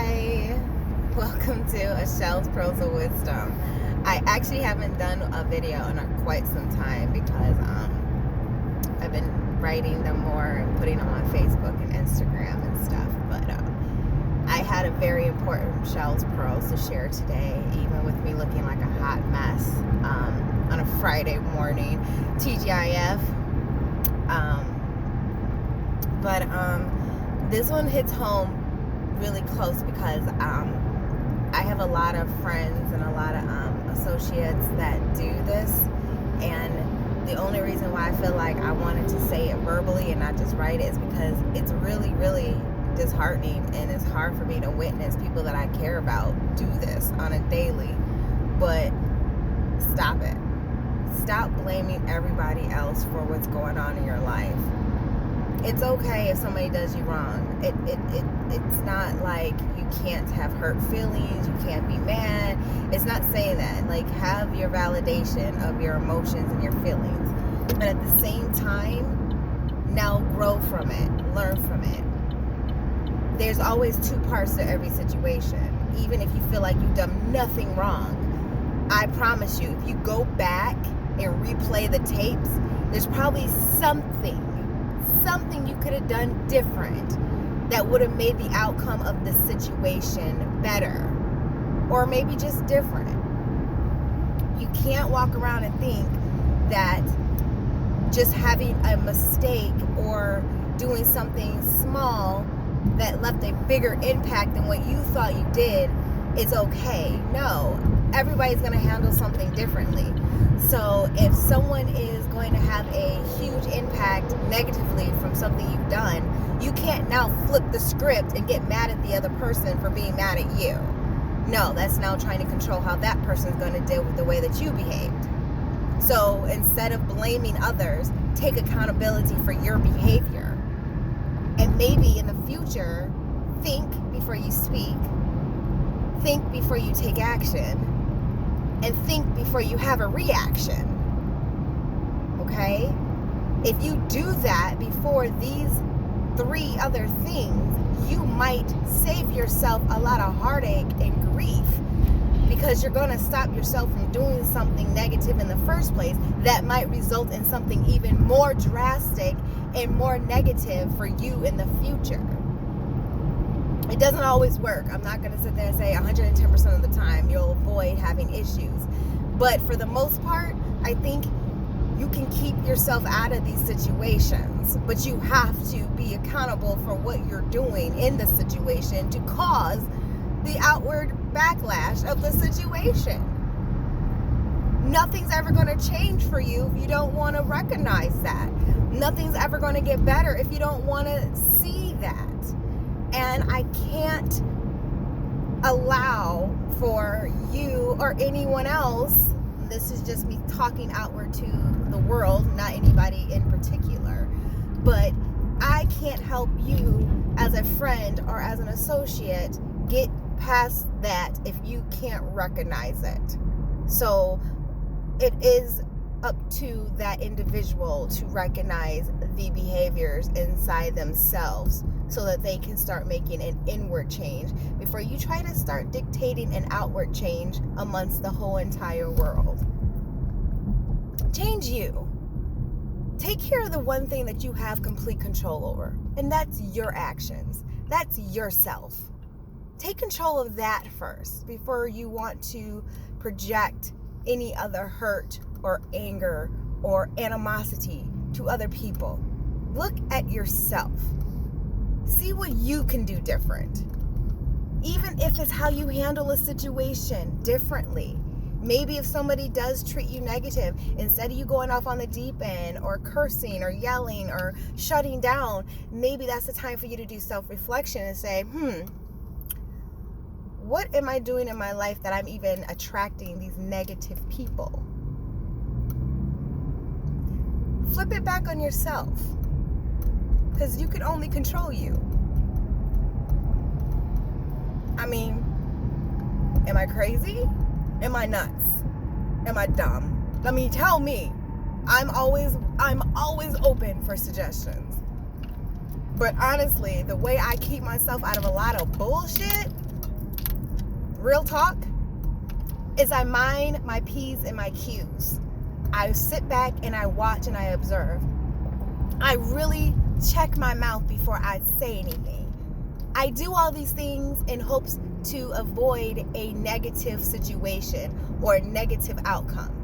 Hi, welcome to A Shell's Pearls of Wisdom. I actually haven't done a video in quite some time because I've been writing them more and putting them on Facebook and Instagram and stuff. But I had a very important Shell's Pearls to share today, even with me looking like a hot mess on a Friday morning, TGIF. But this one hits home really close because I have a lot of friends and a lot of associates that do this, and the only reason why I feel like I wanted to say it verbally and not just write it is because it's really, really disheartening, and it's hard for me to witness people that I care about do this on a daily. But stop it. Stop blaming everybody else for what's going on in your life. It's okay if somebody does you wrong. It's not like you can't have hurt feelings, you can't be mad. It's not saying that. Like, have your validation of your emotions and your feelings. But at the same time, now grow from it, learn from it. There's always two parts to every situation. Even if you feel like you've done nothing wrong, I promise you, if you go back and replay the tapes, there's probably something you could have done different that would have made the outcome of the situation better, or maybe just different. You can't walk around and think that just having a mistake or doing something small that left a bigger impact than what you thought you did is okay. No, everybody's going to handle something differently. So if someone is going to have a huge impact negatively from something you've done, you can't now flip the script and get mad at the other person for being mad at you. No, that's now trying to control how that person's going to deal with the way that you behaved. So instead of blaming others, take accountability for your behavior. And maybe in the future, think before you speak. Think before you take action. And think before you have a reaction. Okay? If you do that before these 3 other things, you might save yourself a lot of heartache and grief, because you're going to stop yourself from doing something negative in the first place that might result in something even more drastic and more negative for you in the future. It doesn't always work. I'm not going to sit there and say 110% of the time you'll avoid having issues. But for the most part, I think you can keep yourself out of these situations. But you have to be accountable for what you're doing in the situation to cause the outward backlash of the situation. Nothing's ever going to change for you if you don't want to recognize that. Nothing's ever going to get better if you don't want to see that. And I can't allow for you or anyone else, this is just me talking outward to the world, not anybody in particular, but I can't help you as a friend or as an associate get past that if you can't recognize it. So it is up to that individual to recognize the behaviors inside themselves so that they can start making an inward change before you try to start dictating an outward change amongst the whole entire world. Change you. Take care of the one thing that you have complete control over, and that's your actions. That's yourself. Take control of that first before you want to project any other hurt or anger or animosity to other people. Look at yourself. See what you can do different. Even if it's how you handle a situation differently. Maybe if somebody does treat you negative, instead of you going off on the deep end or cursing or yelling or shutting down, maybe that's the time for you to do self-reflection and say, what am I doing in my life that I'm even attracting these negative people? Flip it back on yourself, because you can only control you. I mean, am I crazy? Am I nuts? Am I dumb? I mean, tell me. I'm always open for suggestions. But honestly, the way I keep myself out of a lot of bullshit real talk, is I mind my P's and my Q's. I sit back and I watch and I observe. I really check my mouth before I say anything. I do all these things in hopes to avoid a negative situation or a negative outcome.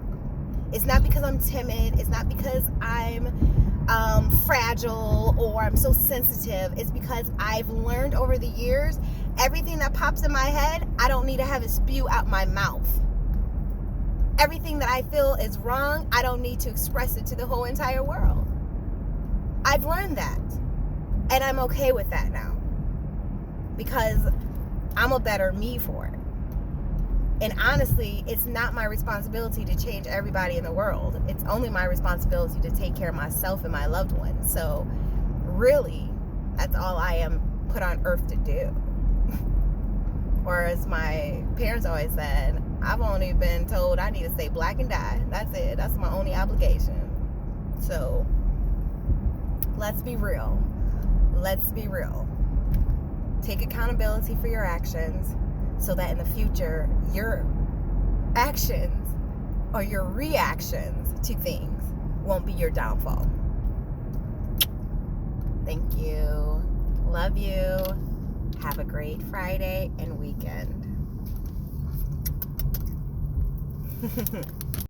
It's not because I'm timid. It's not because I'm fragile or I'm so sensitive. It's because I've learned over the years, everything that pops in my head, I don't need to have it spew out my mouth. Everything that I feel is wrong, I don't need to express it to the whole entire world. I've learned that. And I'm okay with that now. Because I'm a better me for it. And honestly, it's not my responsibility to change everybody in the world. It's only my responsibility to take care of myself and my loved ones. So really, that's all I am put on earth to do. Or as my parents always said, I've only been told I need to stay black and die. That's it. That's my only obligation. So let's be real. Let's be real. Take accountability for your actions so that in the future, your actions or your reactions to things won't be your downfall. Thank you. Love you. Have a great Friday and weekend.